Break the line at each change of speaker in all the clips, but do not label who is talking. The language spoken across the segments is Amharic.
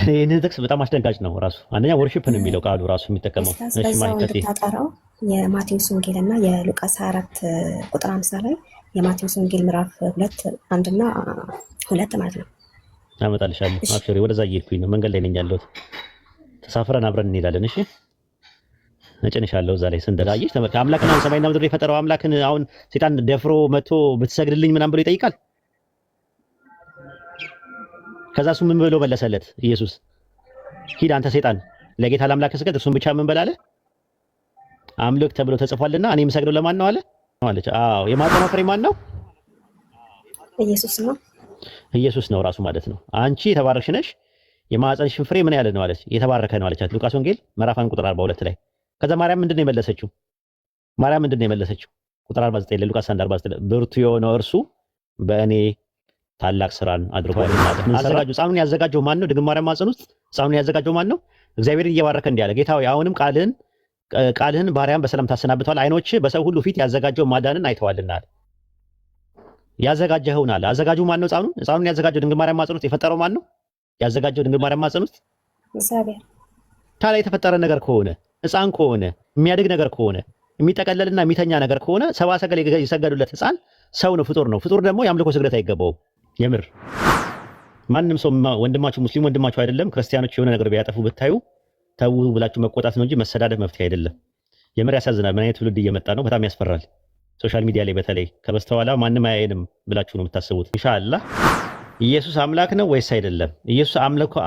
ይህን ጥቅስ በጣም አስደንጋጭ ነው ራሱ። አንደኛ ወርሺፕ ነው የሚለው ቃሉ ራሱ የሚጠቀመው። እሺ ማይከቴ
እንድታጠራው የማቴዎስ ወንጌል እና የሉቃስ 24 ቁጥር 50 ላይ የማቴዎስ ወንጌል ምዕራፍ 1 እና 2 ማለት ነው።
አመጣልሻለሁ። አብሽሪ፣ ወደዛ እየሄድኩኝ ነው። መንገድ ላይ ነኝ ያለሁት። ተሳፍረን አብረን እንሄዳለን። እሺ እጭንሻለሁ። እዛ ላይ ስንደላየሽ ተመልከ አምላክን አሁን ሰማይና ምድር የፈጠረው አምላክን አሁን ሰይጣን ደፍሮ መጥቶ ብትሰግድልኝ ምናምን ብሎ ይጠይቃል። ከዛ እሱ ምን ብሎ መለሰለት ኢየሱስ? ሂድ አንተ ሰይጣን ለጌታ ለአምላክ ስገድ፣ እሱን ብቻ ምን በላለ? አምልክ ተብሎ ተጽፏልና እኔ የምሰግደው ለማን ነው አለ አለች። አዎ የማጠናው ፍሬ ማን ነው?
ኢየሱስ ነው።
ኢየሱስ ነው ራሱ ማለት ነው። አንቺ የተባረክሽ ነሽ፣ የማህፀንሽን ፍሬ ምን ያለ ነው አለች። የተባረከ ነው አለቻት። ሉቃስ ወንጌል ምዕራፍ 1 ቁጥር 42 ላይ። ከዛ ማርያም ምንድነው የመለሰችው? ማርያም ምንድነው የመለሰችው? ቁጥር 49 ላይ ሉቃስ 1:49 ብርቱ የሆነው እርሱ በእኔ ታላቅ ስራን አድርጓል ማለት ነው። አዘጋጁ ሕፃኑን ያዘጋጀው ማን ነው? ድንግል ማርያም ማህፀን ውስጥ ሕፃኑን ያዘጋጀው ማን ነው? እግዚአብሔርን እየባረከ እንዲህ አለ፣ ጌታ ሆይ አሁንም ቃልህን ባሪያን በሰላም ታሰናብተዋል፣ አይኖች በሰው ሁሉ ፊት ያዘጋጀው ማዳንን አይተዋልና አለ። ያዘጋጀኸውን አለ። አዘጋጁ ማን ነው? ሕፃኑን ያዘጋጀው ድንግል ማርያም ማህፀን ውስጥ የፈጠረው ማን ነው? ያዘጋጀው ድንግል ማርያም ማህፀን ውስጥ
እግዚአብሔር።
ታዲያ የተፈጠረ ነገር ከሆነ ሕፃን ከሆነ የሚያድግ ነገር ከሆነ የሚጠቀለልና የሚተኛ ነገር ከሆነ ሰብአ ሰገል የሰገዱለት ሕፃን ሰው ነው፣ ፍጡር ነው። ፍጡር ደግሞ የአምልኮ ስግደት አይገባውም። የምር ማንም ሰው ወንድማችሁ ሙስሊም ወንድማችሁ አይደለም፣ ክርስቲያኖች የሆነ ነገር ቢያጠፉ ብታዩ ተው ብላችሁ መቆጣት ነው እንጂ መሰዳደብ መፍትሄ አይደለም። የምር ያሳዝናል። ምን አይነት ትውልድ እየመጣ ነው? በጣም ያስፈራል። ሶሻል ሚዲያ ላይ በተለይ ከበስተኋላ ማንም አያየንም ብላችሁ ነው የምታስቡት። ኢንሻአላህ ኢየሱስ አምላክ ነው ወይስ አይደለም? ኢየሱስ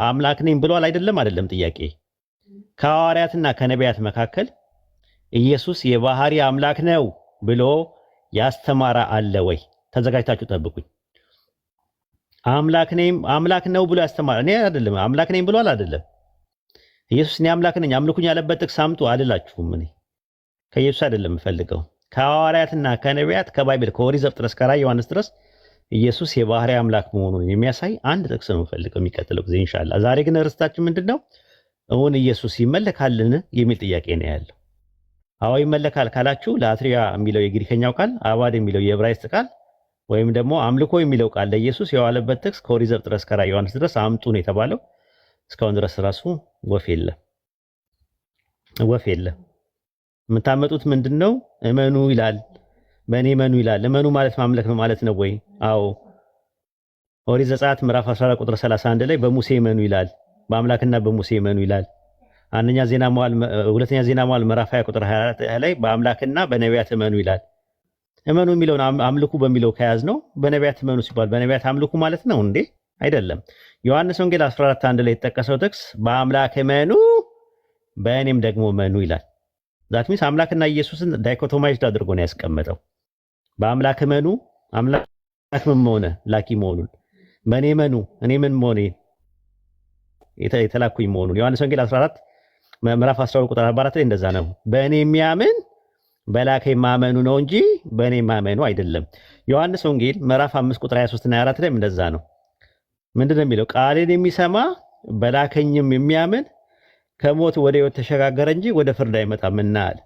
አምላክ ነኝ ብሏል አይደለም? አይደለም ጥያቄ። ከሐዋርያትና ከነቢያት መካከል ኢየሱስ የባህሪ አምላክ ነው ብሎ ያስተማረ አለ ወይ? ተዘጋጅታችሁ ጠብቁኝ። አምላክ ነው ብሎ ያስተማረ እኔ አይደለም። አምላክ ነኝ ብሏል አይደለም? ኢየሱስ እኔ አምላክ ነኝ አምልኩኝ ያለበት ጥቅስ አምጡ አልላችሁም። እኔ ከኢየሱስ አይደለም የምፈልገው፣ ከሐዋርያትና ከነቢያት ከባይብል ከኦሪት ዘፍጥረት እስከ ራዕየ ዮሐንስ ድረስ ኢየሱስ የባህሪ አምላክ መሆኑን የሚያሳይ አንድ ጥቅስ ነው የምፈልገው የሚቀጥለው ጊዜ ኢንሻአላህ። ዛሬ ግን ርስታችን ምንድነው? እውን ኢየሱስ ይመለካልን የሚል ጥያቄ ነው ያለው። አዎ ይመለካል ካላችሁ ላትሪያ የሚለው የግሪከኛው ቃል፣ አባድ የሚለው የዕብራይስጥ ቃል ወይም ደግሞ አምልኮ የሚለው ቃል ለኢየሱስ የዋለበት ጥቅስ ከኦሪት ዘፍጥረት እስከ ራዕየ ዮሐንስ ድረስ አምጡ ነው የተባለው። እስካሁን ድረስ ራሱ ወፍ የለም። የምታመጡት ምንድነው? እመኑ ይላል፣ በእኔ እመኑ ይላል። እመኑ ማለት ማምለክ ነው ማለት ነው ወይ? አዎ። ኦሪት ዘጸአት ምዕራፍ 14 ቁጥር 31 ላይ በሙሴ እመኑ ይላል፣ በአምላክና በሙሴ እመኑ ይላል። ሁለተኛ ዜና መዋዕል ምዕራፍ 20 ቁጥር 24 ላይ በአምላክና በነቢያት እመኑ ይላል። እመኑ የሚለውን አምልኩ በሚለው ከያዝ ነው። በነቢያት እመኑ ሲባል በነቢያት አምልኩ ማለት ነው እንዴ? አይደለም። ዮሐንስ ወንጌል 14:1 ላይ የተጠቀሰው ጥቅስ በአምላክ እመኑ በእኔም ደግሞ እመኑ ይላል። ዛት ሚንስ አምላክና ኢየሱስን ዳይኮቶማይዝድ አድርጎ ነው ያስቀመጠው። በአምላክ እመኑ፣ አምላክ ምን መሆነ ላኪ መሆኑን፣ በእኔ እመኑ እኔ ምን መሆኔ የተላኩኝ መሆኑን። ዮሐንስ ወንጌል 14 ምዕራፍ 12 ቁጥር 44 ላይ እንደዛ ነው። በእኔ የሚያምን በላከኝ ማመኑ ነው እንጂ በእኔ ማመኑ አይደለም። ዮሐንስ ወንጌል ምዕራፍ 5 ቁጥር 23 እና 24 ላይ እንደዛ ነው። ምንድነው የሚለው? ቃሌን የሚሰማ በላከኝም የሚያምን ከሞት ወደ ሕይወት ተሸጋገረ እንጂ ወደ ፍርድ አይመጣምና አለ።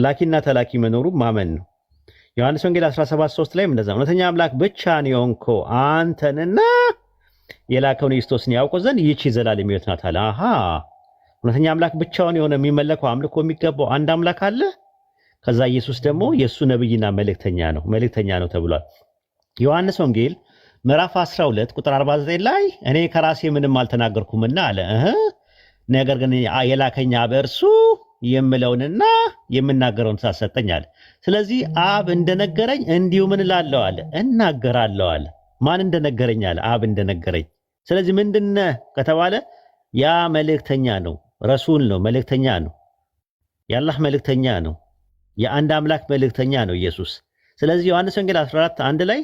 ላኪና ተላኪ መኖሩ ማመን ነው። ዮሐንስ ወንጌል 17:3 ላይ እንደዛ እውነተኛ አምላክ ብቻን የሆንከው አንተንና የላከውን ኢየሱስን ያውቁ ዘንድ ይህች የዘላለም ሕይወት ናት አለ። አሃ እውነተኛ አምላክ ብቻውን የሆነ የሚመለከው አምልኮ የሚገባው አንድ አምላክ አለ። ከዛ ኢየሱስ ደግሞ የሱ ነብይና መልእክተኛ ነው ተብሏል። ዮሐንስ ወንጌል ምዕራፍ 12 ቁጥር 49 ላይ እኔ ከራሴ ምንም አልተናገርኩምና አለ ነገር ግን የላከኝ አብ እርሱ የምለውንና የምናገረውን ትእዛዝ ሰጠኝ አለ። ስለዚህ አብ እንደነገረኝ እንዲሁ ምን እላለሁ አለ እናገራለሁ አለ። ማን እንደነገረኝ አለ? አብ እንደነገረኝ። ስለዚህ ምንድነው ከተባለ ያ መልእክተኛ ነው፣ ረሱል ነው፣ መልእክተኛ ነው፣ የአላህ መልእክተኛ ነው፣ የአንድ አምላክ መልእክተኛ ነው ኢየሱስ። ስለዚህ ዮሐንስ ወንጌል 14:1 ላይ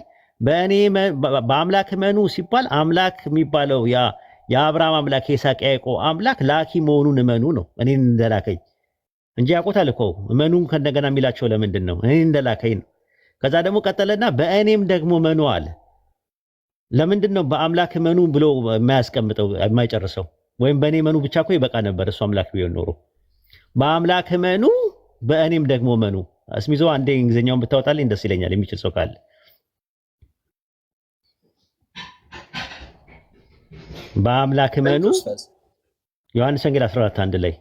በአምላክ እመኑ ሲባል አምላክ የሚባለው ያ የአብርሃም አምላክ የይስሐቅ ያዕቆብ አምላክ ላኪ መሆኑን እመኑ ነው። እኔን እንደላከኝ እንጂ ያውቁታል እኮ እመኑን ከእንደገና የሚላቸው ለምንድን ነው? እኔን እንደላከኝ ነው። ከዛ ደግሞ ቀጠለና በእኔም ደግሞ እመኑ አለ። ለምንድን ነው በአምላክ እመኑ ብሎ የማያስቀምጠው የማይጨርሰው? ወይም በእኔ እመኑ ብቻ እኮ ይበቃ ነበር እሱ አምላክ ቢሆን ኖሮ። በአምላክ እመኑ በእኔም ደግሞ እመኑ። እስሚዞ አንዴ እንግሊዝኛውን ብታወጣልኝ ደስ ይለኛል የሚችል ሰው ካለ። በአምላክ እመኑ ዮሐንስ ወንጌል 14:1 ላይ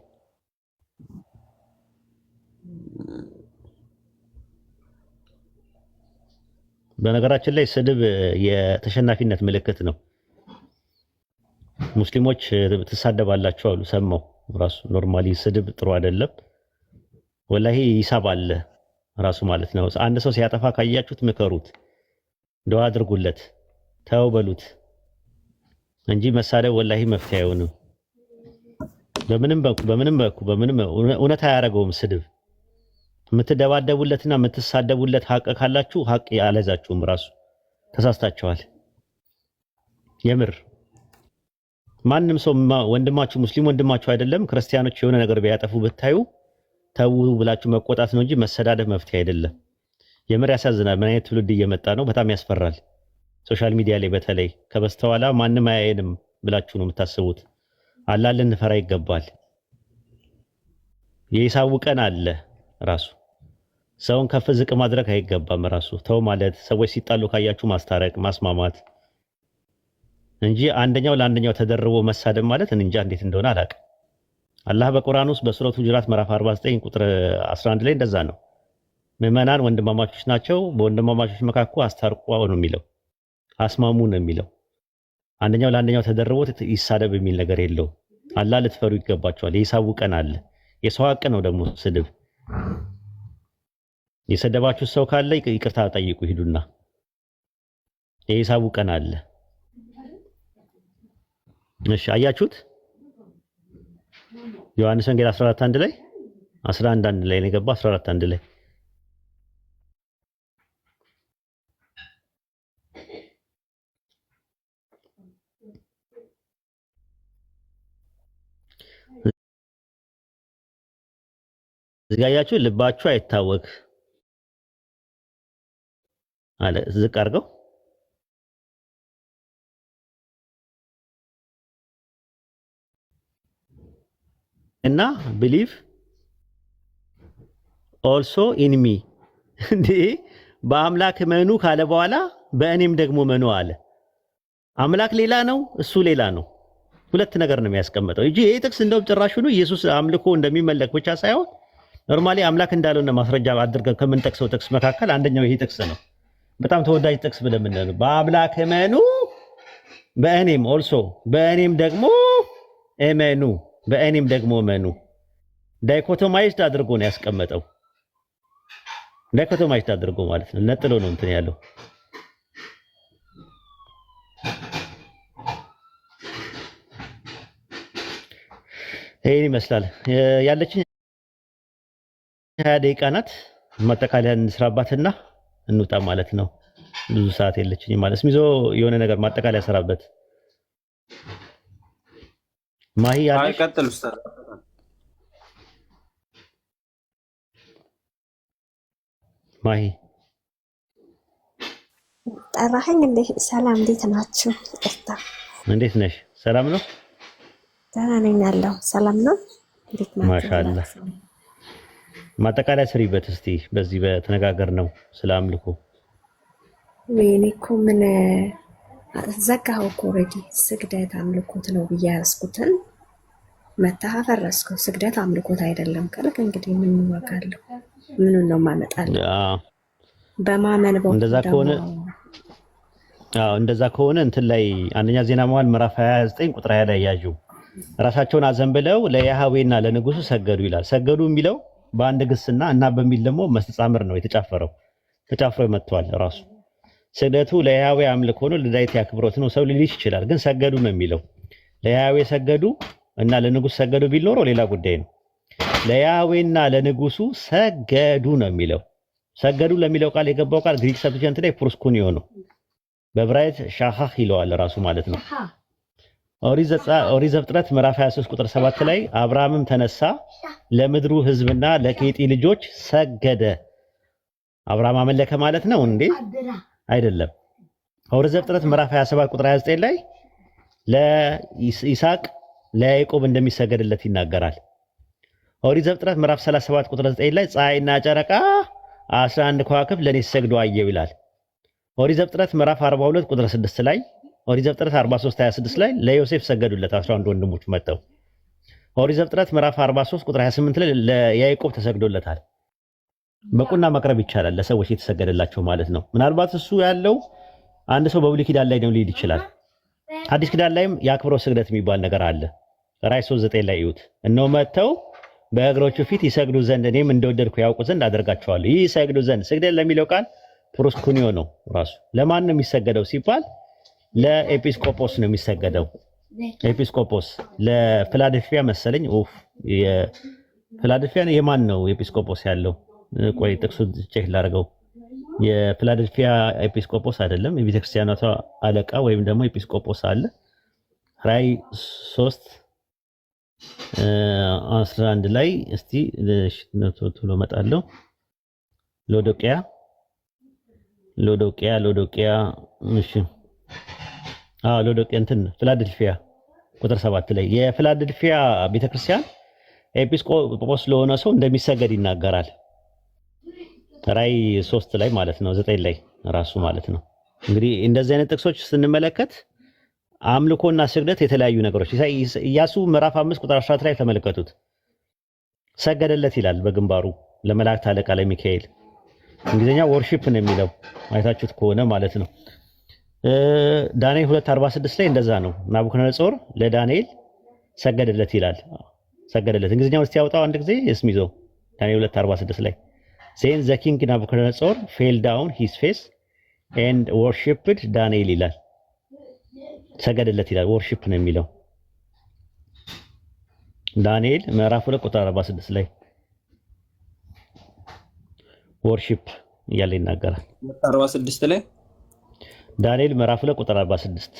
በነገራችን ላይ ስድብ የተሸናፊነት ምልክት ነው። ሙስሊሞች ትሳደባላችሁ አሉ ሰማው ራሱ ኖርማሊ ስድብ ጥሩ አይደለም። ወላሂ ሂሳብ አለ ራሱ ማለት ነው። አንድ ሰው ሲያጠፋ ካያችሁት ምከሩት፣ ዱዓ አድርጉለት፣ ተው በሉት እንጂ መሳደብ ወላሂ መፍትሄ አይሆንም። በምንም እውነት አያደርገውም ስድብ። የምትደባደቡለትና የምትሳደቡለት ሀቅ ካላችሁ ሀቅ ያለዛችሁም ራሱ ተሳስታችኋል። የምር ማንም ሰው ወንድማችሁ ሙስሊም ወንድማችሁ አይደለም ክርስቲያኖች የሆነ ነገር ቢያጠፉ ብታዩ ተው ብላችሁ መቆጣት ነው እንጂ መሰዳደብ መፍትሄ አይደለም። የምር ያሳዝናል። ምን አይነት ትውልድ እየመጣ ነው? በጣም ያስፈራል። ሶሻል ሚዲያ ላይ በተለይ ከበስተኋላ ማንም አያየንም ብላችሁ ነው የምታስቡት። አላህ ልንፈራ ይገባል። የሂሳቡ ቀን አለ ራሱ። ሰውን ከፍ ዝቅ ማድረግ አይገባም። ራሱ ተው ማለት ሰዎች ሲጣሉ ካያችሁ ማስታረቅ ማስማማት እንጂ አንደኛው ለአንደኛው ተደርቦ መሳደብ ማለት እንጃ እንዴት እንደሆነ አላውቅም። አላህ በቁርአን ውስጥ በሱረቱ ሁጁራት ምዕራፍ 49 ቁጥር 11 ላይ እንደዛ ነው። ምዕመናን ወንድማማቾች ናቸው፣ በወንድማማቾች መካከል አስታርቁ ነው የሚለው፣ አስማሙ ነው የሚለው። አንደኛው ለአንደኛው ተደርቦ ይሳደብ የሚል ነገር የለው። አላህ ልትፈሩ ይገባቸዋል። የሂሳቡ ቀን አለ። የሰው ሀቅ ነው ደግሞ ስድብ። የሰደባችሁ ሰው ካለ ይቅርታ ጠይቁ ሂዱና። የሂሳቡ ቀን አለ። እሺ አያችሁት? ዮሐንስ ወንጌል 14:1 ላይ 11:1 ላይ ነው የገባው 14:1 ላይ እዚህ አያችሁ፣ ልባችሁ አይታወክ አለ። ዝቅ አድርገው እና ቢሊቭ ኦልሶ ኢን ሚ እንዴ በአምላክ መኑ ካለ በኋላ በእኔም ደግሞ መኑ አለ። አምላክ ሌላ ነው፣ እሱ ሌላ ነው። ሁለት ነገር ነው የሚያስቀምጠው እንጂ ይሄ ጥቅስ እንደውም ጭራሹኑ ኢየሱስ አምልኮ እንደሚመለክ ብቻ ሳይሆን ኖርማሊ አምላክ እንዳልሆነ ማስረጃ አድርገን ከምንጠቅሰው ጥቅስ መካከል አንደኛው ይሄ ጥቅስ ነው። በጣም ተወዳጅ ጥቅስ ብለን ነው። በአምላክ እመኑ በእኔም ኦልሶ በእኔም ደግሞ እመኑ በእኔም ደግሞ እመኑ። ዳይኮቶማይዝድ አድርጎ ነው ያስቀመጠው። ዳይኮቶማይዝድ አድርጎ ማለት ነው፣ ነጥሎ ነው እንትን ያለው። ይሄን ይመስላል ያለችኝ 20 ደቂቃ ናት። ማጠቃለያ እንስራባትና እንውጣ ማለት ነው። ብዙ ሰዓት የለችኝ ማለት ስሚዞ የሆነ ነገር ማጠቃለያ ሰራበት። ማሂ ያለሽ
ቀጥል ኡስታዝ።
ማሂ
ጠራኸኝ እንዴ? ሰላም፣ እንዴት ናችሁ? እርታ
እንዴት ነሽ? ሰላም ነው?
ደህና ነኝ ያለው። ሰላም ነው? እንዴት ናችሁ?
ማሻአላህ። ማጠቃለያ ስሪበት እስቲ በዚህ በተነጋገር ነው ስለ አምልኮ።
ወይኔ እኮ ምን ዘጋኸው እኮ ኦልሬዲ። ስግደት አምልኮት ነው ብዬ ያዝኩትን መታህ አፈረስከው። ስግደት አምልኮት አይደለም ካልክ እንግዲህ ምን ዋጋለሁ? ምኑን ነው ማመጣለሁ? በማመን
እንደዛ ከሆነ እንትን ላይ አንደኛ ዜና መዋዕል ምዕራፍ 29 ቁጥር 20 ላይ ያዡ። ራሳቸውን አዘንብለው ለያህዌና ለንጉሱ ሰገዱ ይላል። ሰገዱ የሚለው በአንድ ግስና እና በሚል ደግሞ መስተጻምር ነው የተጫፈረው። ተጫፍሮ መጥቷል ራሱ። ስግደቱ ለያህዌ አምልኮ ነው፣ ለዳዊት አክብሮት ነው ሰው ሊልሽ ይችላል። ግን ሰገዱ ነው የሚለው። ለያህዌ ሰገዱ እና ለንጉሱ ሰገዱ ቢል ኖሮ ሌላ ጉዳይ ነው። ለያህዌና ለንጉሱ ሰገዱ ነው የሚለው። ሰገዱ ለሚለው ቃል የገባው ቃል ግሪክ ሰብጀንት ላይ ፕሮስኩኒዮ ነው። በዕብራይስጥ ሻኻህ ይለዋል ራሱ ማለት ነው። ኦሪት ዘፍጥረት ምዕራፍ 23 ቁጥር 7 ላይ አብርሃምም ተነሳ ለምድሩ ሕዝብና ለኬጢ ልጆች ሰገደ። አብርሃም አመለከ ማለት ነው እንዴ? አይደለም። ኦሪት ዘፍጥረት ምዕራፍ 27 ቁጥር 29 ላይ ለይስሐቅ ለያዕቆብ እንደሚሰገድለት ይናገራል። ኦሪት ዘፍጥረት ምዕራፍ 37 ቁጥር 9 ላይ ፀሐይና ጨረቃ 11 ከዋክብት ለኔ ሲሰግዱ አየሁ ይላል። ኦሪት ዘፍጥረት ምዕራፍ 42 ቁጥር 6 ላይ ኦሪት ዘፍጥረት 43 26 ላይ ለዮሴፍ ሰገዱለት 11 ወንድሞች መጥተው። ኦሪት ዘፍጥረት ምዕራፍ 43 ቁጥር 28 ላይ ለያዕቆብ ተሰግዶለታል። በቁና መቅረብ ይቻላል፣ ለሰዎች የተሰገደላቸው ማለት ነው። ምናልባት እሱ ያለው አንድ ሰው በብሉይ ኪዳን ላይ ነው ሊል ይችላል። አዲስ ኪዳን ላይም የአክብሮት ስግደት የሚባል ነገር አለ። ራዕይ 3:9 ላይ ይዩት። እነሆ መጥተው በእግሮቹ ፊት ይሰግዱ ዘንድ እኔም እንደወደድኩ ያውቁ ዘንድ አደርጋቸዋለሁ። ይህ ይሰግዱ ዘንድ ስግደት ለሚለው ቃል ፕሮስኩኒዮ ነው ራሱ። ለማን ነው የሚሰገደው ሲባል ለኤጲስቆጶስ ነው የሚሰገደው። ኤጲስቆጶስ ለፊላዴልፊያ መሰለኝ። የፊላዴልፊያ የማን ነው ኤጲስቆጶስ ያለው? ቆይ ጥቅሱን ቼክ ላድርገው። የፊላዴልፊያ ኤጲስቆጶስ አይደለም፣ የቤተክርስቲያኗ አለቃ ወይም ደግሞ ኤጲስቆጶስ አለ። ራዕይ 3:11 ላይ እስቲ ቶሎ እመጣለሁ። ሎዶቅያ እሺ፣ ሎዶቅያ እንትን ፊላዴልፊያ ቁጥር 7 ላይ የፊላዴልፊያ ቤተክርስቲያን ኤጲስቆጶስ ለሆነ ሰው እንደሚሰገድ ይናገራል። ራዕይ 3 ላይ ማለት ነው፣ 9 ላይ ራሱ ማለት ነው። እንግዲህ እንደዚህ አይነት ጥቅሶች ስንመለከት አምልኮና ስግደት የተለያዩ ነገሮች። ኢያሱ ምዕራፍ 5 ቁጥር 14 ላይ ተመለከቱት። ሰገደለት ይላል በግንባሩ ለመላእክት አለቃ ለሚካኤል። እንግሊዝኛ ወርሺፕ ነው የሚለው አይታችሁት ከሆነ ማለት ነው። ዳንኤል 2:46 ላይ እንደዛ ነው። ናቡከደነጾር ለዳንኤል ሰገደለት ይላል። ሰገደለት እንግሊዝኛውን እስቲ ያወጣው አንድ ጊዜ እስሚዞ ዳንኤል 2:46 ላይ ዜን ዘ ኪንግ ናቡከደነጾር ፌል ዳውን ሂዝ ፌስ ኤንድ ወርሺፕድ ዳንኤል ይላል። ሰገደለት ይላል። ወርሺፕ ነው የሚለው ዳንኤል ምዕራፍ 2 ቁጥር 46 ላይ ወርሺፕ እያለ ይናገራል።
46 ላይ
ዳንኤል ምዕራፍ 2 ቁጥር 46።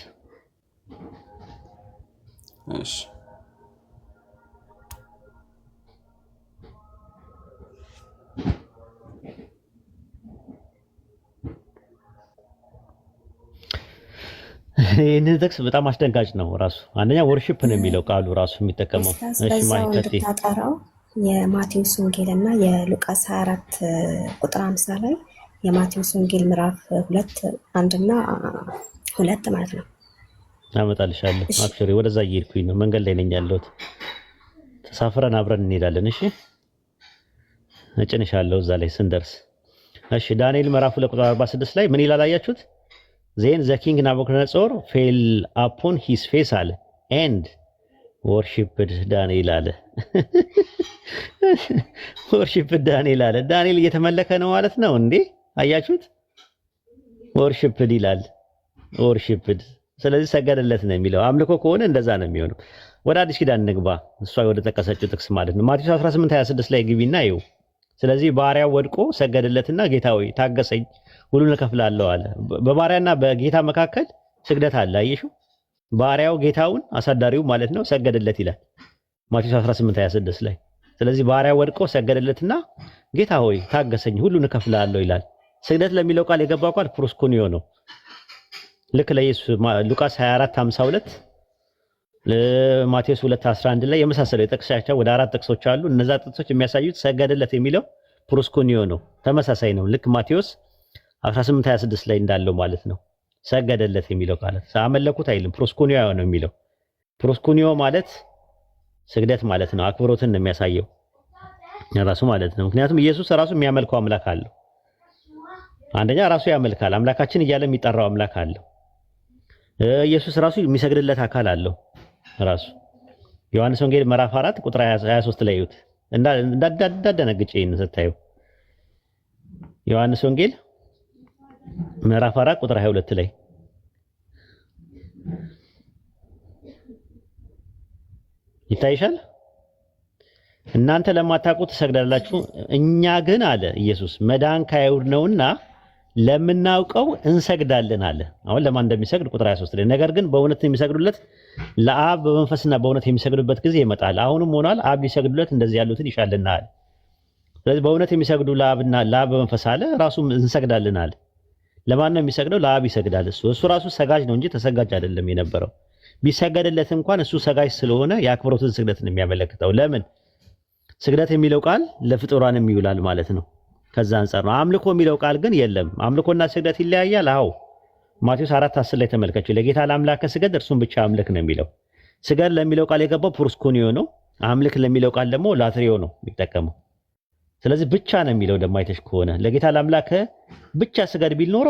እሺ
ይህንን ጥቅስ በጣም አስደንጋጭ ነው ራሱ። አንደኛ ወርሺፕ ነው የሚለው ቃሉ ራሱ የሚጠቀመው። እሺ ማይከቲ
እንድታጠራው የማቴዎስ ወንጌል እና የሉቃስ 24 ቁጥር 50 ላይ የማቴዎስ ወንጌል ምዕራፍ 2 እና 2 ማለት ነው።
አመጣልሻለሁ። አክቹሊ ወደዛ እየሄድኩኝ ነው፣ መንገድ ላይ ነኝ ያለሁት። ተሳፍረን አብረን እንሄዳለን። እሺ እጭንሻለሁ እዛ ላይ ስንደርስ። እሺ ዳንኤል ምዕራፍ 2 ቁጥር 46 ላይ ምን ይላል አያችሁት? ዜን ዘ ኪንግ ናቡከደነጾር ፌል አፖን ሂዝ ፌስ አለ ኤንድ ወርሺፕድ ዳንኤል አለ። ወርሺፕድ ዳንኤል አለ። ዳንኤል እየተመለከ ነው ማለት ነው እንዴ? አያችሁት? ወርሺፕድ ይላል። ወርሺፕድ ስለዚህ ሰገደለት ነው የሚለው። አምልኮ ከሆነ እንደዛ ነው የሚሆነው። ወደ አዲስ ኪዳን እንግባ። እሷ ወደ ጠቀሰችው ጥቅስ ማለት ነው። ማቴዎስ 18:26 ላይ ግቢና ይው። ስለዚህ ባሪያው ወድቆ ሰገደለትና ጌታ ሆይ ታገሰኝ ሁሉን እከፍላለሁ አለ። በባሪያና በጌታ መካከል ስግደት አለ። አየሽው? ባሪያው ጌታውን አሳዳሪው ማለት ነው ሰገደለት ይላል ማቴዎስ 18:26 ላይ። ስለዚህ ባሪያው ወድቆ ሰገደለትና ጌታ ሆይ ታገሰኝ ሁሉን እከፍላለሁ ይላል። ስግደት ለሚለው ቃል የገባው ቃል ፕሮስኮኒዮ ነው። ልክ ለኢየሱስ ሉቃስ 24:52 ማቴዎስ 2:11 ላይ የመሳሰለው የጠቅሳቸው ወደ 4 ጥቅሶች አሉ። እነዛ ጥቅሶች የሚያሳዩት ሰገደለት የሚለው ፕሮስኮኒዮ ነው። ተመሳሳይ ነው። ልክ ማቴዎስ 18:26 ላይ እንዳለው ማለት ነው። ሰገደለት የሚለው ቃል አመለኩት አይልም፣ ፕሮስኮኒዮ ነው የሚለው። ፕሮስኮኒዮ ማለት ስግደት ማለት ነው። አክብሮትን ነው የሚያሳየው ራሱ ማለት ነው። ምክንያቱም ኢየሱስ ራሱ የሚያመልከው አምላክ አለው። አንደኛ ራሱ ያመልካል፣ አምላካችን እያለ የሚጠራው አምላክ አለው። ኢየሱስ ራሱ የሚሰግድለት አካል አለው ራሱ። ዮሐንስ ወንጌል ምዕራፍ 4 ቁጥር 23 ላይ ይዩት። እንዳደነግጬ ይሄን ስታዩ ዮሐንስ ወንጌል ምዕራፍ 4 ቁጥር 22 ላይ ይታይሻል። እናንተ ለማታውቁት ትሰግዳላችሁ፣ እኛ ግን አለ ኢየሱስ መዳን ከአይሁድ ነውና ለምናውቀው እንሰግዳለን አለ። አሁን ለማን እንደሚሰግድ ቁጥር 23 ላይ ነገር ግን በእውነት የሚሰግዱለት ለአብ በመንፈስና በእውነት የሚሰግዱበት ጊዜ ይመጣል፣ አሁንም ሆኗል፣ አብ ሊሰግዱለት እንደዚህ ያሉትን ይሻልና አለ። ስለዚህ በእውነት የሚሰግዱ ለአብና ለአብ በመንፈስ አለ፣ ራሱ እንሰግዳለን አለ። ለማን ነው የሚሰግደው? ለአብ ይሰግዳል። እሱ ራሱ ሰጋጅ ነው እንጂ ተሰጋጅ አይደለም የነበረው። ቢሰገድለት እንኳን እሱ ሰጋጅ ስለሆነ የአክብሮትን ስግደትን የሚያመለክተው። ለምን ስግደት የሚለው ቃል ለፍጡራንም ይውላል ማለት ነው። ከዛ አንፃር ነው። አምልኮ የሚለው ቃል ግን የለም። አምልኮና ስግደት ይለያያል። አዎ ማቴዎስ 4:10 ላይ ተመልከቱ። ለጌታ ለአምላክ ስገድ እርሱን ብቻ አምልክ ነው የሚለው። ስገድ ለሚለው ቃል የገባው ፕሮስኮኒዮ ነው። አምልክ ለሚለው ቃል ደግሞ ላትሪዮ ነው የሚጠቀመው። ስለዚህ ብቻ ነው የሚለው ደግሞ አይተሽ ከሆነ ለጌታ ለአምላክ ብቻ ስገድ ቢል ኖሮ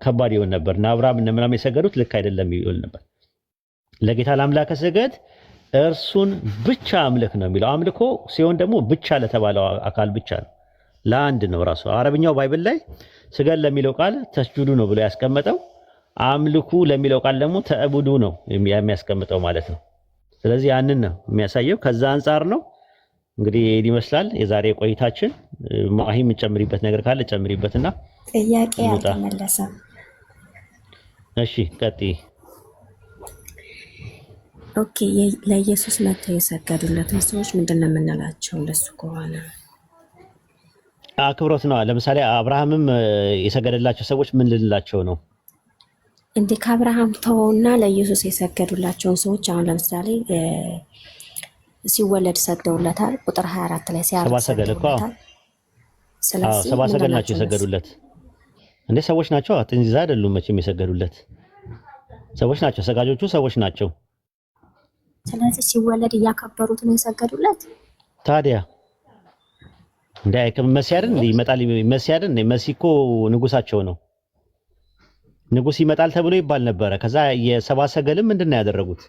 ከባድ ይሆን ነበር። እና አብርሃም እና ምናምን የሰገዱት ልክ አይደለም ይሆን ነበር። ለጌታ ለአምላክ ስገድ እርሱን ብቻ አምልክ ነው የሚለው። አምልኮ ሲሆን ደግሞ ብቻ ለተባለው አካል ብቻ ነው፣ ለአንድ ነው ራሱ። አረብኛው ባይብል ላይ ስገድ ለሚለው ቃል ተስጁዱ ነው ብሎ ያስቀመጠው፣ አምልኩ ለሚለው ቃል ደግሞ ተዕቡዱ ነው የሚያስቀምጠው ማለት ነው። ስለዚህ ያንን ነው የሚያሳየው። ከዛ አንጻር ነው እንግዲህ ይሄን ይመስላል የዛሬ ቆይታችን። ማሂ የምጨምሪበት ነገር ካለ ጨምሪበትና
ጥያቄ አልተመለሰም።
እሺ ቀጥይ።
ኦኬ ለኢየሱስ መጥተው የሰገዱለትን ሰዎች ምንድን ነው የምንላቸው? ለሱ ከሆነ
አክብሮት ነው። ለምሳሌ አብርሃምም የሰገደላቸው ሰዎች ምን ልንላቸው ነው?
እንዴ ከአብርሃም ተወውና ለኢየሱስ የሰገዱላቸውን ሰዎች አሁን ለምሳሌ ሲወለድ ሰግደውለታል። ቁጥር 24 ላይ ሲያርግ ሰግደውለታል። ስለዚህ
ሰባ ሰገል ናቸው የሰገዱለት። እንዴ ሰዎች ናቸው፣ አጥንዚዛ አይደሉም መቼም የሰገዱለት ሰዎች ናቸው። ሰጋጆቹ ሰዎች ናቸው።
ስለዚህ ሲወለድ እያከበሩት ነው የሰገዱለት።
ታዲያ እንዴ መሲ አይደል እንዴ ይመጣል? መሲ አይደል እንዴ? መሲ እኮ ንጉሳቸው ነው። ንጉስ ይመጣል ተብሎ ይባል ነበረ። ከዛ የሰባ ሰገልም ምንድነው ያደረጉት?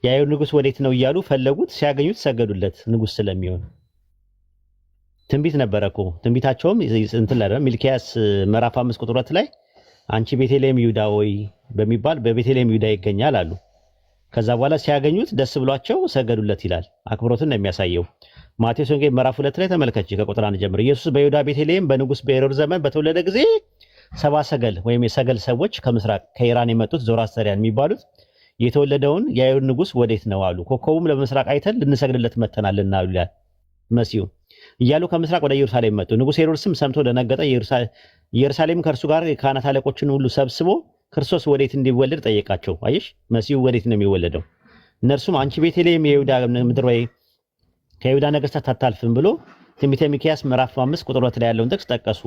የአይሁድ ንጉስ ወዴት ነው እያሉ ፈለጉት። ሲያገኙት ሰገዱለት፣ ንጉስ ስለሚሆን። ትንቢት ነበረ እኮ። ትንቢታቸውም እንትን ላይ ሚልኪያስ ምዕራፍ 5 ቁጥር 2 ላይ አንቺ ቤተልሔም ይሁዳ ሆይ በሚባል በቤተልሔም ይሁዳ ይገኛል አሉ። ከዛ በኋላ ሲያገኙት ደስ ብሏቸው ሰገዱለት ይላል። አክብሮትን ነው የሚያሳየው። ማቴዎስ ወንጌል ምዕራፍ 2 ላይ ተመልከቺ ከቁጥር 1 ጀምሮ። ኢየሱስ በይሁዳ ቤተልሔም በንጉስ በሄሮድስ ዘመን በተወለደ ጊዜ ሰባ ሰገል ወይም የሰገል ሰዎች ከምስራቅ ከኢራን የመጡት ዞራስተሪያን የሚባሉት የተወለደውን የአይሁድ ንጉስ ወዴት ነው አሉ። ኮከቡም ለምስራቅ አይተን ልንሰግድለት መተናልና አሉ ይላል መሲሁ እያሉ ከምስራቅ ወደ ኢየሩሳሌም መጡ። ንጉስ ሄሮድስም ሰምቶ ደነገጠ። ኢየሩሳሌም ከእርሱ ጋር የካህናት አለቆችን ሁሉ ሰብስቦ ክርስቶስ ወዴት እንዲወለድ ጠየቃቸው። አየሽ መሲሁ ወዴት ነው የሚወለደው? እነርሱም አንቺ ቤተልሔም የይሁዳ ምድር ወይ ከይሁዳ ነገስታት አታልፍም ብሎ ትንቢተ ሚክያስ ምዕራፍ 5 ቁጥር 2 ላይ ያለውን ጥቅስ ጠቀሱ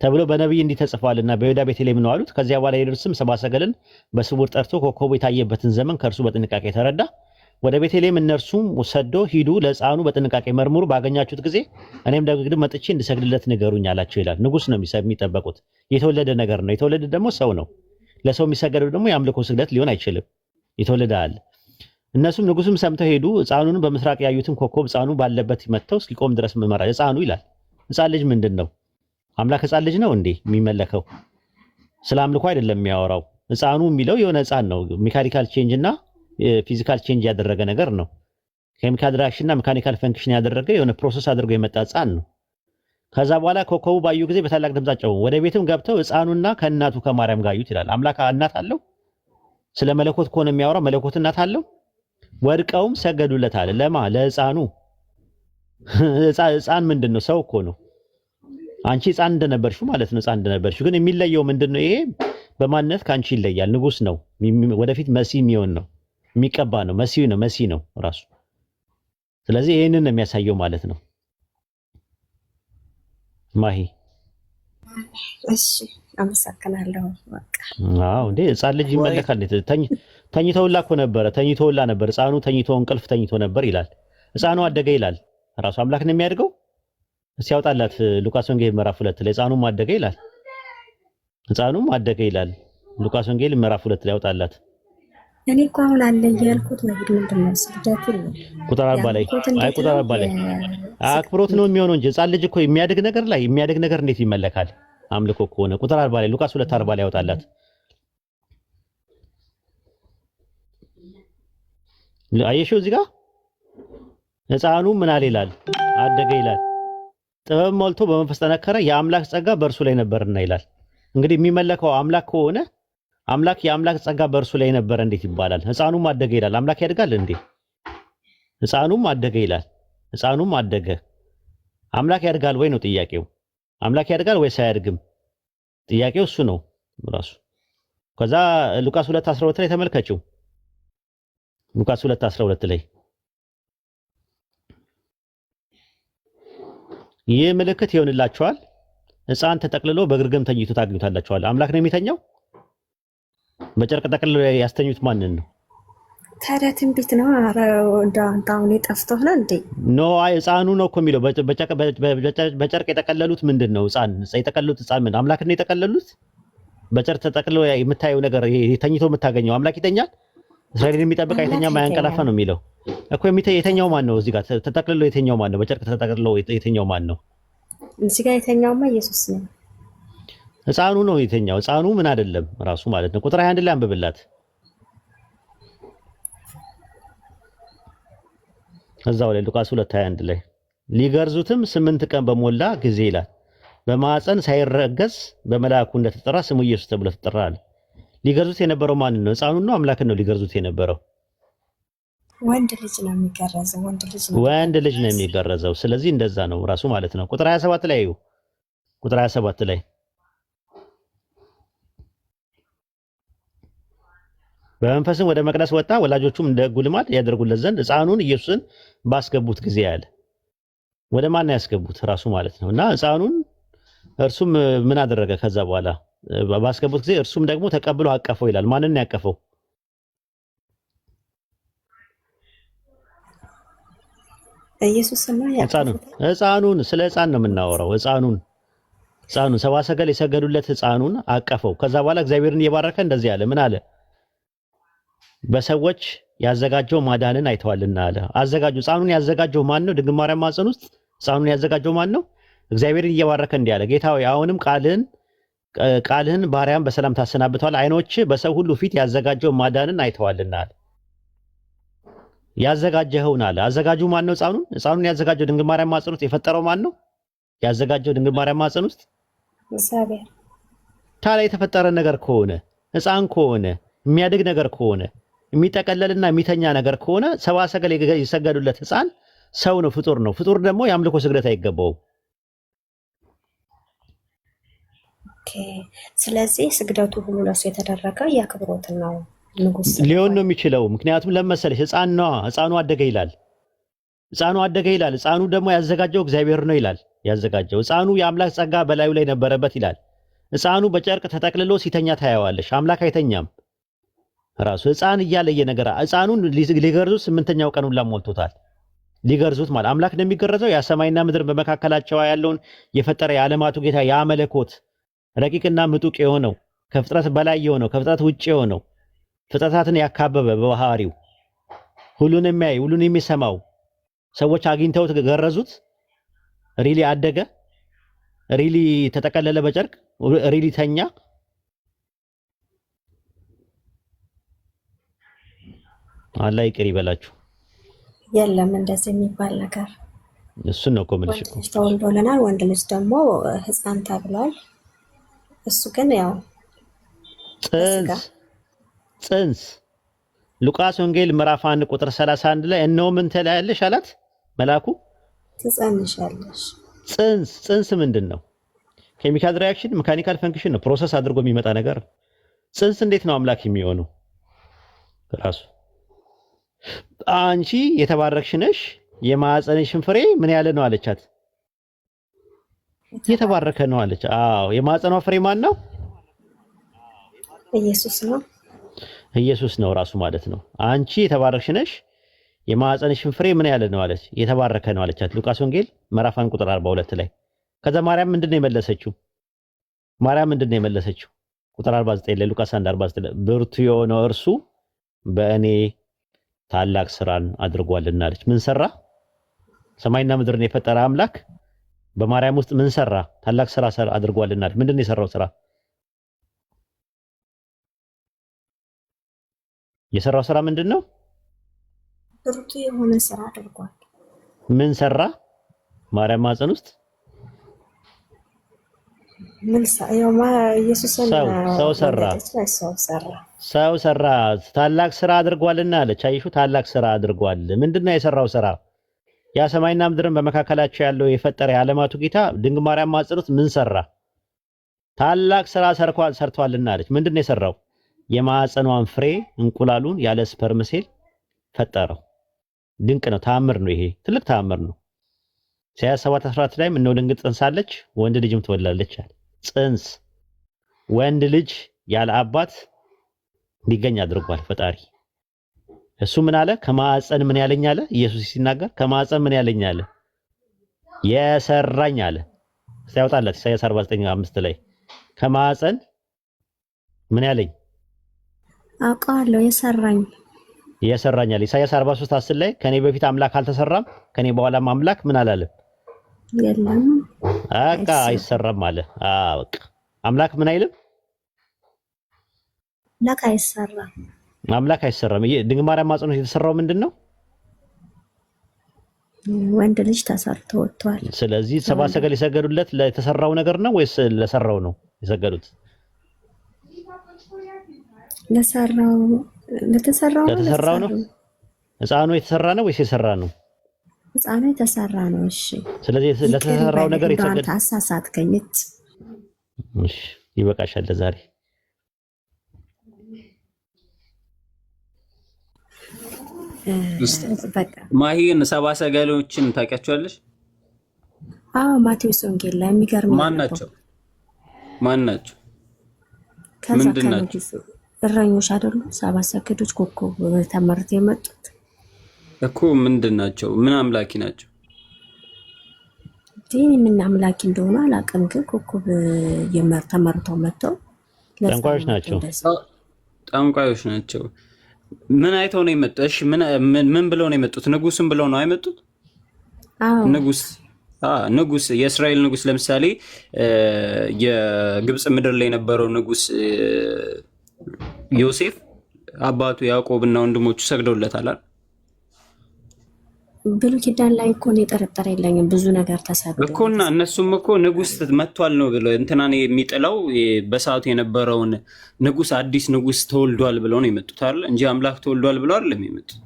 ተብሎ በነብይ እንዲህ ተጽፏልና በይሁዳ ቤተልሔም ነው አሉት። ከዚያ በኋላ ሄሮድስም ሰባ ሰገልን በስውር ጠርቶ ኮከቡ የታየበትን ዘመን ከእርሱ በጥንቃቄ ተረዳ። ወደ ቤተልሔም እነርሱም ሰዶ ሂዱ፣ ለሕፃኑ በጥንቃቄ መርምሩ፣ ባገኛችሁት ጊዜ እኔም ደግሞ መጥቼ እንድሰግድለት ንገሩኝ አላቸው ይላል። ንጉስ ነው የሚጠበቁት። የተወለደ ነገር ነው። የተወለደ ደግሞ ሰው ነው። ለሰው የሚሰገደው ደግሞ የአምልኮ ስግደት ሊሆን አይችልም። የተወለደ አለ። እነሱም ንጉስም ሰምተው ሄዱ። ሕፃኑን በምስራቅ ያዩትን ኮከብ ሕፃኑ ባለበት መጥተው እስኪቆም ድረስ መመራ። ሕፃኑ ይላል። ሕፃን ልጅ ምንድን ነው? አምላክ ሕፃን ልጅ ነው እንዴ የሚመለከው? ስለ አምልኮ አይደለም የሚያወራው። ሕፃኑ የሚለው የሆነ ሕፃን ነው። ሜካኒካል ቼንጅ እና ፊዚካል ቼንጅ ያደረገ ነገር ነው። ኬሚካል ሪአክሽን እና ሜካኒካል ፈንክሽን ያደረገ የሆነ ፕሮሰስ አድርጎ የመጣ ሕፃን ነው። ከዛ በኋላ ኮከቡ ባዩ ጊዜ በታላቅ ድምፅ ጮኹ። ወደ ቤትም ገብተው ሕፃኑና ከእናቱ ከማርያም ጋር አዩት ይላል። አምላክ እናት አለው? ስለ መለኮት ከሆነ የሚያወራው መለኮት እናት አለው? ወድቀውም ሰገዱለት አለ። ለማ ለሕፃኑ። ሕፃን ምንድን ነው? ሰው እኮ ነው። አንቺ ሕፃን እንደነበርሽው ማለት ነው። ሕፃን እንደነበርሽው ግን የሚለየው ምንድን ነው? ይሄ በማንነት ከአንቺ ይለያል። ንጉስ ነው። ወደፊት መሲህ የሚሆን ነው። የሚቀባ ነው። መሲህ ነው። መሲህ ነው ራሱ። ስለዚህ ይሄንን ነው የሚያሳየው ማለት ነው። ማሂ
እሺ አመሰግናለሁ። በቃ
አዎ እንዴ ሕፃን ልጅ ይመለካል። ተኝተውላ እኮ ነበረ። ተኝተውላ ነበር። ሕፃኑ ተኝቶ እንቅልፍ ተኝቶ ነበር ይላል። ሕፃኑ አደገ ይላል። ራሱ አምላክ ነው የሚያድገው። ሲያወጣላት ሉቃስ ወንጌል ምዕራፍ 2 ላይ ሕፃኑም አደገ ይላል። ሕፃኑም አደገ ይላል ሉቃስ ወንጌል ምዕራፍ 2 ላይ ያወጣላት።
እኔ እኮ አሁን አለ እያልኩት ነው። ምንድን ነው ስግደቱን ነው
ቁጥር 40 ላይ አይ ቁጥር 40 ላይ አክብሮት ነው የሚሆነው እንጂ ሕፃን ልጅ እኮ የሚያድግ ነገር ላይ የሚያድግ ነገር እንዴት ይመለካል? አምልኮ ከሆነ ቁጥር 40 ላይ ሉቃስ 2:40 ላይ ያወጣላት። አየሽው እዚህ ጋር ሕፃኑ ምን አለ ይላል? አደገ ይላል። ጥበብ ሞልቶ በመንፈስ ጠነከረ፣ የአምላክ ጸጋ በእርሱ ላይ ነበርና ይላል። እንግዲህ የሚመለከው አምላክ ከሆነ አምላክ የአምላክ ጸጋ በእርሱ ላይ ነበረ እንዴት ይባላል? ሕፃኑም አደገ ይላል። አምላክ ያድጋል እንዴ? ሕፃኑም አደገ ይላል። ሕፃኑም አደገ። አምላክ ያድጋል ወይ ነው ጥያቄው። አምላክ ያድጋል ወይስ አያድግም? ጥያቄው እሱ ነው ራሱ። ከዛ ሉቃስ 2:12 ላይ ተመልከችው። ሉቃስ 2:12 ላይ ይህ ምልክት ይሆንላችኋል፣ ሕፃን ተጠቅልሎ በግርግም ተኝቶ ታገኙታላችኋል። አምላክ ነው የሚተኛው? በጨርቅ ጠቅልሎ ያስተኙት ማንን ነው?
ታዲያ ትንቢት ነው። ኧረ እንደው አንተ አሁን የጠፍቶህ ነው እንዴ?
ኖ አይ ህፃኑ ነው እኮ የሚለው። በጨርቅ የጠቀለሉት ምንድን ነው? የጠቀለሉት ህፃን ምን አምላክን ነው የጠቀለሉት? በጨርቅ ተጠቅልሎ የምታየው ነገር ተኝቶ የምታገኘው አምላክ ይተኛል? እስራኤልን የሚጠብቅ አይተኛም አያንቀላፋ ነው የሚለው እኮ። የተኛው ማን ነው? እዚህ ጋር ተጠቅልሎ የተኛው ማን ነው? በጨርቅ ተጠቅልሎ የተኛው ማን ነው?
እዚህ ጋር የተኛውማ ኢየሱስ ነው።
ህፃኑ ነው የተኛው። ህፃኑ ምን አይደለም ራሱ ማለት ነው። ቁጥር 21 ላይ አንብብላት እዛው ላይ ሉቃስ 2:21 ላይ ሊገርዙትም 8 ቀን በሞላ ጊዜ ይላል በማዕፀን ሳይረገዝ በመልአኩ እንደተጠራ ስሙ ኢየሱስ ተብሎ ተጠራ አለ። ሊገርዙት የነበረው ማን ነው? ህፃኑን ነው አምላክን ነው ሊገርዙት የነበረው?
ወንድ ልጅ ነው የሚገረዘው።
ወንድ ልጅ ነው የሚገረዘው። ስለዚህ እንደዛ ነው ራሱ ማለት ነው። ቁጥር 27 ላይ ቁጥር 27 ላይ በመንፈስም ወደ መቅደስ ወጣ፣ ወላጆቹም እንደ ሕጉ ልማድ ያደርጉለት ዘንድ ህፃኑን ኢየሱስን ባስገቡት ጊዜ አለ። ወደ ማን ነው ያስገቡት? ራሱ ማለት ነው። እና ህፃኑን እርሱም ምን አደረገ? ከዛ በኋላ ባስገቡት ጊዜ እርሱም ደግሞ ተቀብሎ አቀፈው ይላል። ማንን ነው ያቀፈው?
ኢየሱስ ነው ያቀፈው።
ህፃኑን ስለ ህፃን ነው የምናወራው። ህፃኑን ሰብአ ሰገል የሰገዱለት ህፃኑን አቀፈው። ከዛ በኋላ እግዚአብሔርን እየባረከ እንደዚህ አለ። ምን አለ? በሰዎች ያዘጋጀው ማዳንን አይተዋልና አለ። አዘጋጁ ህፃኑን ያዘጋጀው ማን ነው? ድንግል ማርያም ማህፀን ውስጥ ህፃኑን ያዘጋጀው ማን ነው? እግዚአብሔርን እየባረከ እንዲህ አለ። ጌታ ሆይ አሁንም ቃልህን ባሪያም በሰላም ታሰናብተዋል። አይኖች በሰው ሁሉ ፊት ያዘጋጀው ማዳንን አይተዋልና አለ። ያዘጋጀኸውን አለ። አዘጋጁ ማን ነው? ህፃኑን ያዘጋጀው ድንግል ማርያም ማህፀን ውስጥ የፈጠረው ማን ነው? ያዘጋጀው ድንግል ማርያም ማህፀን ውስጥ
እግዚአብሔር።
ታዲያ የተፈጠረ ነገር ከሆነ ህፃን ከሆነ የሚያድግ ነገር ከሆነ የሚጠቀለልና የሚተኛ ነገር ከሆነ ሰብአ ሰገል የሰገዱለት ህፃን ሰው ነው፣ ፍጡር ነው። ፍጡር ደግሞ የአምልኮ ስግደት አይገባውም።
ስለዚህ ስግደቱ ሁሉ ለሱ የተደረገው የአክብሮት ነው። ንጉስ
ሊሆን ነው የሚችለው። ምክንያቱም ለመሰለሽ ህፃኑ አደገ ይላል። ህፃኑ ደግሞ ያዘጋጀው እግዚአብሔር ነው ይላል። ያዘጋጀው ህፃኑ የአምላክ ጸጋ በላዩ ላይ ነበረበት ይላል። ህፃኑ በጨርቅ ተጠቅልሎ ሲተኛ ታያዋለሽ። አምላክ አይተኛም። ራሱ ህፃን እያለየ ነገር ህፃኑን ሊገርዙት 8ኛው ቀን ሁላ ሞልቶታል። ሊገርዙት ማለት አምላክ ነው የሚገረዘው። ያ ሰማይና ምድር በመካከላቸው ያለውን የፈጠረ የዓለማቱ ጌታ ያ መለኮት ረቂቅና ምጡቅ የሆነው ከፍጥረት በላይ የሆነው ከፍጥረት ውጭ የሆነው ፍጥረታትን ያካበበ በባህሪው ሁሉን የሚያይ ሁሉን የሚሰማው ሰዎች አግኝተውት ገረዙት። ሪሊ አደገ፣ ሪሊ ተጠቀለለ በጨርቅ፣ ሪሊ ተኛ። አላህ ይቅር ይበላችሁ።
የለም እንደዚህ የሚባል ነገር።
እሱን ነው እኮ የምልሽ እኮ
ተወልዶልናል። ወንድ ልጅ ደግሞ ህፃን ተብሏል። እሱ ግን ያው
ጽንስ ሉቃስ ወንጌል ምዕራፍ 1 ቁጥር 31 ላይ እነሆ ምን ትላለሽ አላት መልአኩ።
ትጸንሻለሽ።
ጽንስ ምንድን ነው? ኬሚካል ሪአክሽን፣ ሜካኒካል ፈንክሽን ነው። ፕሮሰስ አድርጎ የሚመጣ ነገር። ጽንስ እንዴት ነው አምላክ የሚሆነው? ራሱ አንቺ የተባረክሽ ነሽ፣ የማህፀንሽን ፍሬ ምን ያለ ነው አለቻት። የተባረከ ነው አለች። አዎ የማህፀኗ ፍሬ ማን ነው?
ኢየሱስ ነው።
ኢየሱስ ነው ራሱ ማለት ነው። አንቺ የተባረክሽ ነሽ፣ የማህፀንሽን ፍሬ ምን ያለ ነው አለች። የተባረከ ነው አለቻት። ሉቃስ ወንጌል ምዕራፍ 1 ቁጥር 42 ላይ። ከዛ ማርያም ምንድነው የመለሰችው? ቁጥር 49 ላይ ሉቃስ 1:49 ላይ ብርቱ የሆነው እርሱ በእኔ ታላቅ ስራን አድርጓልና አለች። ምን ሰራ? ሰማይና ምድርን የፈጠረ አምላክ በማርያም ውስጥ ምን ሰራ? ታላቅ ስራ አድርጓልና አለች። ምንድነው የሰራው ስራ? የሰራው ስራ ምንድነው?
ብርቱ የሆነ ስራ አድርጓል።
ምን ሰራ? ማርያም ማህፀን ውስጥ ሰው ሰራ። ታላቅ ስራ አድርጓልና አለች። አይሹ ታላቅ ስራ አድርጓል። ምንድነው የሰራው ስራ? ያ ሰማይና ምድርን በመካከላቸው ያለው የፈጠረ የዓለማቱ ጌታ ድንግል ማርያም ማህፀን ውስጥ ምን ሰራ? ታላቅ ስራ ሰርቷልና አለች። ምንድነው የሰራው? የማህፀኗን ፍሬ እንቁላሉን ያለ ስፐርም ሴል ፈጠረው። ድንቅ ነው። ተአምር ነው። ይሄ ትልቅ ተአምር ነው። ኢሳይያስ 7:14 ላይም እነሆ ድንግል ጸንሳለች ወንድ ልጅም ትወልዳለች አለ። ጽንስ ወንድ ልጅ ያለ አባት እንዲገኝ አድርጓል ፈጣሪ። እሱ ምን አለ? ከማዕፀን ምን ያለኝ አለ? ኢየሱስ ሲናገር ከማዕፀን ምን ያለኝ አለ? የሰራኝ አለ። ሲያወጣለት ኢሳይያስ 49:5 ላይ ከማዕፀን ምን ያለኝ
አውቃለሁ የሰራኝ አለ። ኢሳይያስ 43:10 ላይ ከኔ በፊት አምላክ አልተሰራም ከኔ በኋላም አምላክ ምን አላለም? የለም
በቃ አይሰራም አለ። በቃ አምላክ ምን አይልም? አምላክ አይሰራም። ድንግል ማርያም ማጽኖት የተሰራው ምንድነው?
ወንድ ልጅ ተሰርቶ ወጥቷል።
ስለዚህ ሰብአ ሰገል የሰገዱለት ለተሰራው ነገር ነው ወይስ ለሰራው ነው የሰገዱት? ለተሰራው ነው። ሕፃኑ የተሰራ ነው ወይስ የሰራ ነው?
ሕፃኑ የተሰራ ነው። እሺ፣ ስለዚህ
ለተሰራው ነገር የተሰገደ
አሳሳትከኝ።
እሺ፣ ይበቃሻል ለዛሬ።
ማሂን ሰብአ ሰገሎችን ታውቂያቸዋለሽ?
አዎ፣ ማቴዎስ ወንጌል ላይ የሚገርም
ማን ናቸው? ምንድን ናቸው?
እረኞች አይደሉ? ሰብአ ሰገሎች ኮከብ ተመርተው የመጡት
እኮ ምንድን ናቸው? ምን አምላኪ ናቸው?
ምን አምላኪ እንደሆነ አላውቅም፣ ግን ኮከብ ተመርተው መጥተው
ጠንቋዮች
ናቸው። ምን አይተው ነው የመጡት? እሺ ምን ብለው ነው የመጡት? ንጉስም ብለው ነው አይመጡት?
አዎ
ንጉስ፣ የእስራኤል ንጉስ። ለምሳሌ የግብጽ ምድር ላይ የነበረው ንጉስ ዮሴፍ አባቱ ያዕቆብና ወንድሞቹ ሰግደውለታል አይደል?
ብሉይ ኪዳን ላይ እኮ ነው የጠረጠረ የለኝም። ብዙ ነገር ተሰግዶ
እኮና እነሱም እኮ ንጉስ መጥቷል ነው ብለው እንትናን የሚጥለው በሰዓቱ የነበረውን ንጉስ አዲስ ንጉስ ተወልዷል ብለው ነው የመጡት አይደል? እንጂ አምላክ ተወልዷል ብለው አይደለም የመጡት።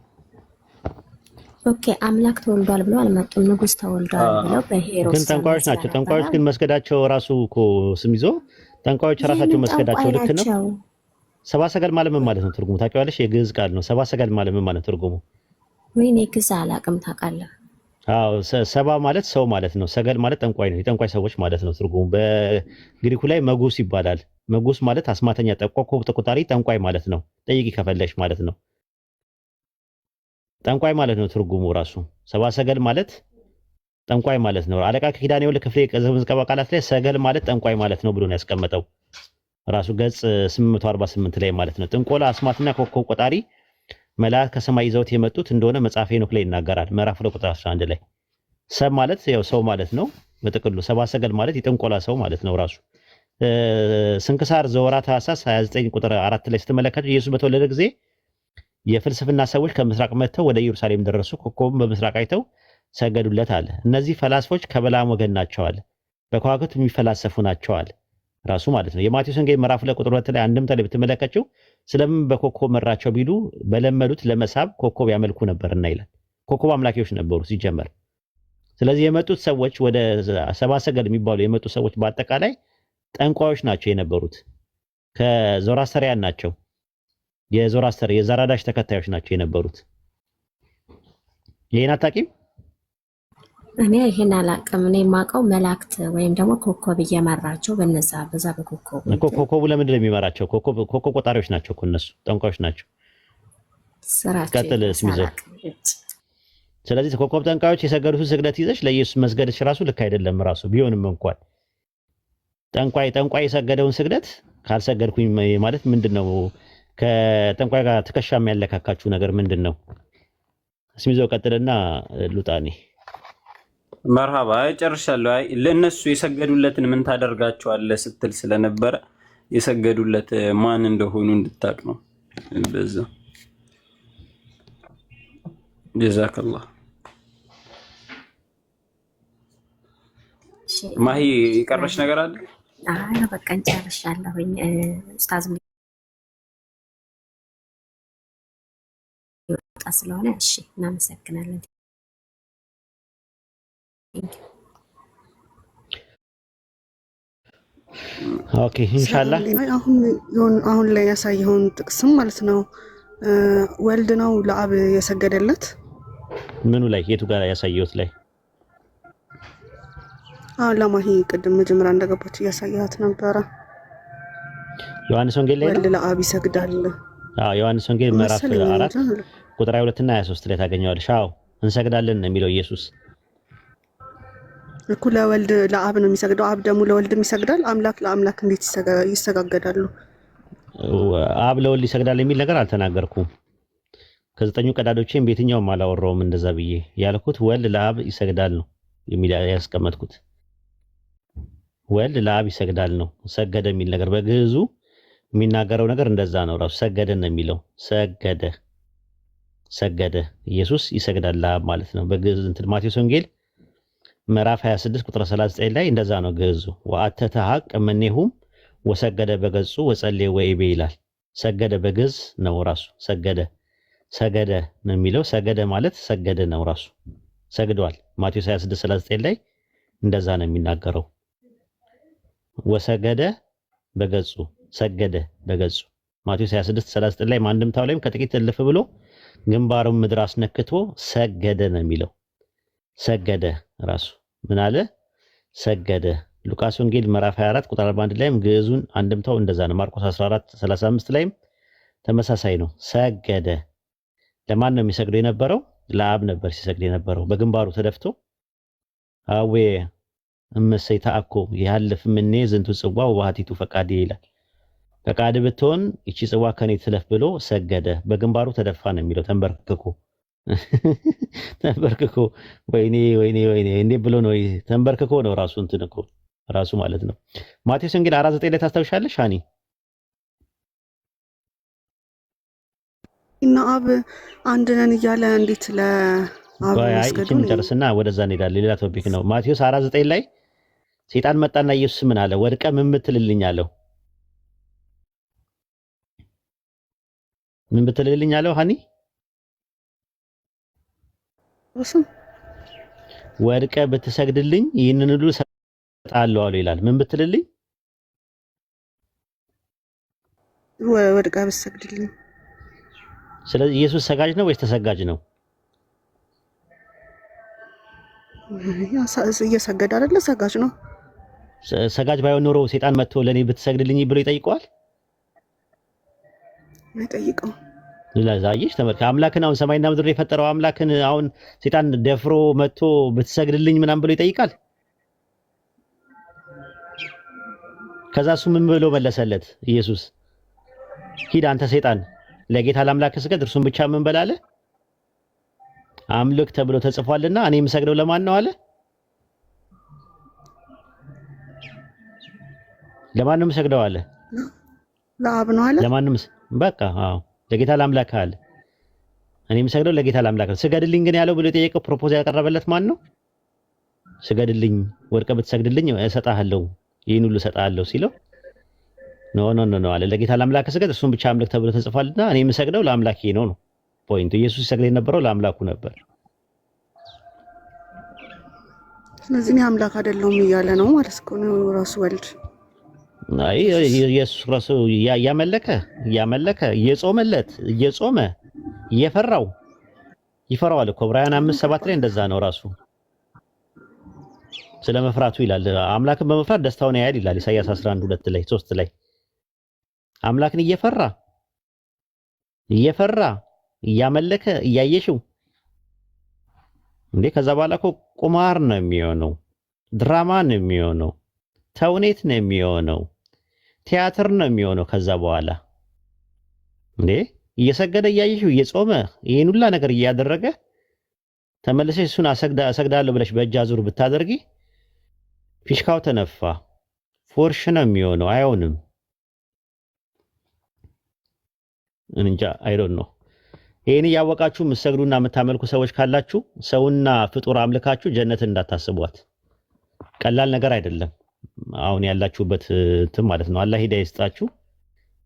ኦኬ፣ አምላክ ተወልዷል ብለው አልመጡም። ንጉስ ተወልዷል ብለው በሄሮድስ
ግን ጠንቋዮች ናቸው። ጠንቋዮች ግን መስገዳቸው ራሱ እኮ ስም ይዞ ጠንቋዮች ራሳቸው መስገዳቸው ልክ ነው። ሰብአ ሰገል ማለት ምን ማለት ነው? ትርጉሙ ታውቂዋለሽ? የግዕዝ ቃል ነው። ሰብአ ሰገል ማለት ምን ማለት ትርጉሙ?
ወይኔ ግዕዝ አላውቅም። ታውቃለህ?
አዎ፣ ሰብአ ማለት ሰው ማለት ነው። ሰገል ማለት ጠንቋይ ነው። የጠንቋይ ሰዎች ማለት ነው ትርጉሙ። በግሪኩ ላይ መጉስ ይባላል። መጉስ ማለት አስማተኛ፣ ኮከብ ተቆጣሪ፣ ጠንቋይ ማለት ነው። ጠይቂ ከፈለሽ ማለት ነው። ጠንቋይ ማለት ነው ትርጉሙ ራሱ። ሰብአ ሰገል ማለት ጠንቋይ ማለት ነው። አለቃ ኪዳነ ወልድ ክፍሌ ምዝገባ ቃላት ላይ ሰገል ማለት ጠንቋይ ማለት ነው ብሎ ነው ያስቀመጠው ራሱ ገጽ 848 ላይ ማለት ነው። ጥንቆላ፣ አስማትና ኮከብ ቆጣሪ መላእክት ከሰማይ ይዘውት የመጡት እንደሆነ መጽሐፈ ሄኖክ ላይ ይናገራል። ምዕራፍ 2 ቁጥር 11 ላይ ሰብ ማለት ያው ሰው ማለት ነው በጥቅሉ። ሰብአ ሰገል ማለት የጥንቆላ ሰው ማለት ነው ራሱ። ስንክሳር ዘወርኃ ታኅሣሥ 29 ቁጥር 4 ላይ ስትመለከቱ ኢየሱስ በተወለደ ጊዜ የፍልስፍና ሰዎች ከምስራቅ መጥተው ወደ ኢየሩሳሌም ደረሱ፣ ኮከቡን በምስራቅ አይተው ሰገዱለት አለ። እነዚህ ፈላስፎች ከበላም ወገን ናቸዋል፣ በከዋክብት የሚፈላሰፉ ናቸዋል ራሱ ማለት ነው። የማቴዎስ ወንጌል ምዕራፍ 2 ቁጥር 2 ላይ አንድምታ ላይ ብትመለከቱ ስለምን በኮከብ መራቸው ቢሉ በለመዱት ለመሳብ ኮከብ ያመልኩ ነበርና ይላል። ኮከብ አምላኪዎች ነበሩ ሲጀመር። ስለዚህ የመጡት ሰዎች ወደ ሰብአ ሰገል የሚባሉ የመጡ ሰዎች በአጠቃላይ ጠንቋዮች ናቸው የነበሩት። ከዞራስተሪያን ናቸው። የዞራስተር የዛራዳሽ ተከታዮች ናቸው የነበሩት። ይሄን አታውቂም?
እኔ ይሄን አላውቅም። እኔ የማውቀው መላእክት ወይም ደግሞ ኮከብ እየመራቸው በዛ በኮከቡ
እኮ ኮከቡ ለምንድን ነው የሚመራቸው? ኮከብ ቆጣሪዎች ናቸው እኮ እነሱ ጠንቋዮች ናቸው። ቀጥል ስሚዘው። ስለዚህ ኮከብ ጠንቋዮች የሰገዱትን ስግደት ይዘሽ ለኢየሱስ መስገድሽ ራሱ ልክ አይደለም። ራሱ ቢሆንም እንኳን ጠንቋይ የሰገደውን ስግደት ካልሰገድኩኝ ማለት ምንድነው? ከጠንቋይ ጋር ትከሻ የሚያለካካችሁ ነገር ምንድነው? ስሚዘው ቀጥልና ሉጣኔ
መርሃባ ጨርሻለሁ። ለነሱ የሰገዱለትን ምን ታደርጋቸዋለህ ስትል ስለነበረ የሰገዱለት ማን እንደሆኑ እንድታቅ ነው። በዛ ጀዛከላህ። ማሂ የቀረሽ ነገር አለ?
አይ በቃ ጨርሻለሁኝ። ኡስታዝ ይወጣ ስለሆነ እሺ፣ እናመሰግናለን።
ኦኬ ኢንሻአላህ።
አሁን ላይ ያሳየውን ጥቅስም ማለት ነው ወልድ ነው ለአብ የሰገደለት።
ምኑ ላይ የቱ ጋር ያሳየውት ላይ?
ለማሂ ቅድም መጀመሪያ እንደገባች እያሳያት ነበረ።
ዮሐንስ ወንጌል ላይ
ወልድ ለአብ ይሰግዳል።
ዮሐንስ ወንጌል ምዕራፍ 4 ቁጥር 22 እና 23 ላይ ታገኘዋለሽ። አዎ እንሰግዳለን ነው የሚለው ኢየሱስ።
እኮ ለወልድ ለአብ ነው የሚሰግደው፣ አብ ደግሞ ለወልድም ይሰግዳል። አምላክ ለአምላክ እንዴት ይሰጋገዳሉ?
አብ ለወልድ ይሰግዳል የሚል ነገር አልተናገርኩም። ከዘጠኙ ቀዳዶቼም በየትኛውም አላወራውም እንደዛ ብዬ ያልኩት ወልድ ለአብ ይሰግዳል ነው የሚል ያስቀመጥኩት። ወልድ ለአብ ይሰግዳል ነው። ሰገደ የሚል ነገር በግዕዙ የሚናገረው ነገር እንደዛ ነው። ራሱ ሰገደ ነው የሚለው። ሰገደ ኢየሱስ ይሰግዳል ለአብ ማለት ነው በግዕዝ። እንትን ማቴዎስ ወንጌል ምዕራፍ 26 ቁጥር 39 ላይ እንደዛ ነው ግዕዙ። ወአተተ ሐቅ እምኔሁም ወሰገደ በገጹ ወጸለየ ወይቤ ይላል። ሰገደ በግዕዝ ነው ራሱ ሰገደ ነው የሚለው። ሰገደ ማለት ሰገደ ነው ራሱ ሰግዷል። ማቴዎስ 26 39 ላይ እንደዛ ነው የሚናገረው። ወሰገደ በገጹ ሰገደ በገጹ ማቴዎስ 26 39 ላይ ማንድምታው ላይም ከጥቂት እልፍ ብሎ ግንባሩን ምድር አስነክቶ ሰገደ ነው የሚለው። ሰገደ ራሱ ምን አለ? ሰገደ። ሉቃስ ወንጌል ምዕራፍ 24 ቁጥር 41 ላይም ግዕዙን አንድምታው እንደዛ ነው። ማርቆስ 14 35 ላይም ተመሳሳይ ነው። ሰገደ። ለማን ነው የሚሰግደው የነበረው? ለአብ ነበር ሲሰግድ የነበረው። በግንባሩ ተደፍቶ አዌ እመሰይ ተአኮ ያለፍ ምኔ ዝንቱ ጽዋ ወባህቲቱ ፈቃዴ ይላል። ፈቃድ ብትሆን እቺ ጽዋ ከኔ ትለፍ ብሎ ሰገደ። በግንባሩ ተደፋ ነው የሚለው። ተንበርክኮ ወይኔ እንዴ ብሎ ነው ተንበርክኮ ነው ራሱ እንትን እኮ ራሱ ማለት ነው። ማቴዎስ ወንጌል 4:9 ላይ ታስታውሻለሽ አኒ?
እና አብ አንድ ነን እያለ እንዴት ለአብ መስገዱ?
እቺን ጨርስና ወደዛ እንሄዳለን። ሌላ ቶፒክ ነው። ማቴዎስ 4:9 ላይ ሰይጣን መጣና ኢየሱስ ምን አለ? ወድቀ ምን ብትልልኝ አለው። ምን ብትልልኝ አለው ሃኒ? ወድቀ ብትሰግድልኝ ይህንን ሁሉ እሰጥሃለሁ አለው ይላል። ምን ብትልልኝ?
ወድቀ ብትሰግድልኝ።
ስለዚህ ኢየሱስ ሰጋጅ ነው ወይስ ተሰጋጅ ነው?
እየሰገደ አይደለ? ሰጋጅ ነው።
ሰጋጅ ባይሆን ኖሮ ሰይጣን መጥቶ ለኔ ብትሰግድልኝ ብሎ ይጠይቀዋል?
አይጠይቀው።
ለዛይሽ ተመልከ አምላክን አሁን ሰማይና ምድር የፈጠረው አምላክን አሁን ሰይጣን ደፍሮ መጥቶ ብትሰግድልኝ ምናምን ብሎ ይጠይቃል? ከዛ እሱ ምን ብሎ መለሰለት ኢየሱስ? ሂድ አንተ ሰይጣን ለጌታ ለአምላክ ስገድ እርሱን ብቻ ምን በላለ? አምልክ ተብሎ ተጽፏልና እኔ የምሰግደው ለማን ነው አለ? ለማን ነው የምሰግደው አለ?
ለአብ ነው አለ።
ለማንም በቃ አዎ ለጌታ ለአምላክ አለ። እኔ የምሰግደው ለጌታ ለአምላክ ነው። ስገድልኝ ግን ያለው ብሎ የጠየቀው ፕሮፖዝ ያቀረበለት ማን ነው? ስገድልኝ ወድቀ ብትሰግድልኝ እሰጥሃለሁ ይህን ሁሉ እሰጥሃለሁ ሲለው ኖ አለ። ለጌታ ለአምላክ ስገድ እርሱን ብቻ አምልክ ተብሎ ተጽፏልና እኔ የምሰግደው ለአምላኬ ነው ፖይንቱ። ኢየሱስ ሲሰግድ የነበረው ለአምላኩ ነበር።
ስለዚህ እኔ አምላክ አይደለሁም እያለ ነው ማለት ነው ራሱ ወልድ።
አይ ኢየሱስ ራሱ እያመለከ እየጾመለት እየጾመ ይፈራዋል እኮ ዕብራውያን 5:7 ላይ እንደዛ ነው ራሱ ስለ መፍራቱ ይላል። አምላክን በመፍራት ደስታውን ያያል ይላል ኢሳይያስ 11:2 ላይ 3 ላይ አምላክን እየፈራ እያመለከ እያየሽው እንዴ ከዛ በኋላ እኮ ቁማር ነው የሚሆነው፣ ድራማ ነው የሚሆነው፣ ተውኔት ነው የሚሆነው፣ ቲያትር ነው የሚሆነው። ከዛ በኋላ እንዴ እየሰገደ እያየሽው እየጾመ ይሄን ሁላ ነገር እያደረገ ተመልሰሽ እሱን አሰግዳለሁ ብለሽ በእጅ አዙር ብታደርጊ ፊሽካው ተነፋ፣ ፎርሽ ነው የሚሆነው። አይሆንም። እንጃ አይዶን ነው። ይሄን ያወቃችሁ የምትሰግዱና የምታመልኩ ሰዎች ካላችሁ ሰውና ፍጡር አምልካችሁ ጀነትን እንዳታስቧት። ቀላል ነገር አይደለም። አሁን ያላችሁበት እንትን ማለት ነው። አላህ ሂዳያ ይስጣችሁ።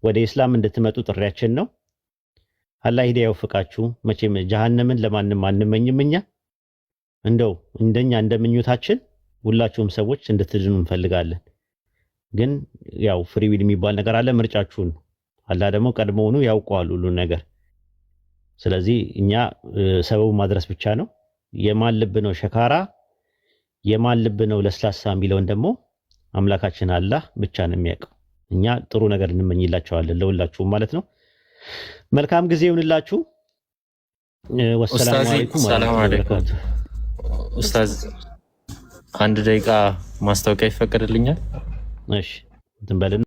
ወደ እስላም እንድትመጡ ጥሪያችን ነው። አላህ ሂዳያ ይወፍቃችሁ። መቼም ጀሃነምን ለማንም አንመኝም። እኛ እንደው እንደኛ እንደምኞታችን ሁላችሁም ሰዎች እንድትድኑ እንፈልጋለን። ግን ያው ፍሪ ዊል የሚባል ነገር አለ። ምርጫችሁን አላህ ደግሞ ቀድሞውኑ ያውቀዋል ሁሉን ነገር። ስለዚህ እኛ ሰበቡ ማድረስ ብቻ ነው። የማን ልብ ነው ሸካራ፣ የማን ልብ ነው ለስላሳ የሚለውን ደግሞ አምላካችን አላህ ብቻ ነው የሚያውቀው። እኛ ጥሩ ነገር እንመኝላችኋለን ለሁላችሁም ማለት ነው። መልካም ጊዜ ይሁንላችሁ። ወሰላሙ አለይኩም ወራህመቱላሂ።
ኡስታዝ 1 ደቂቃ ማስታወቂያ ይፈቀድልኛል?
እሺ እንትን በልና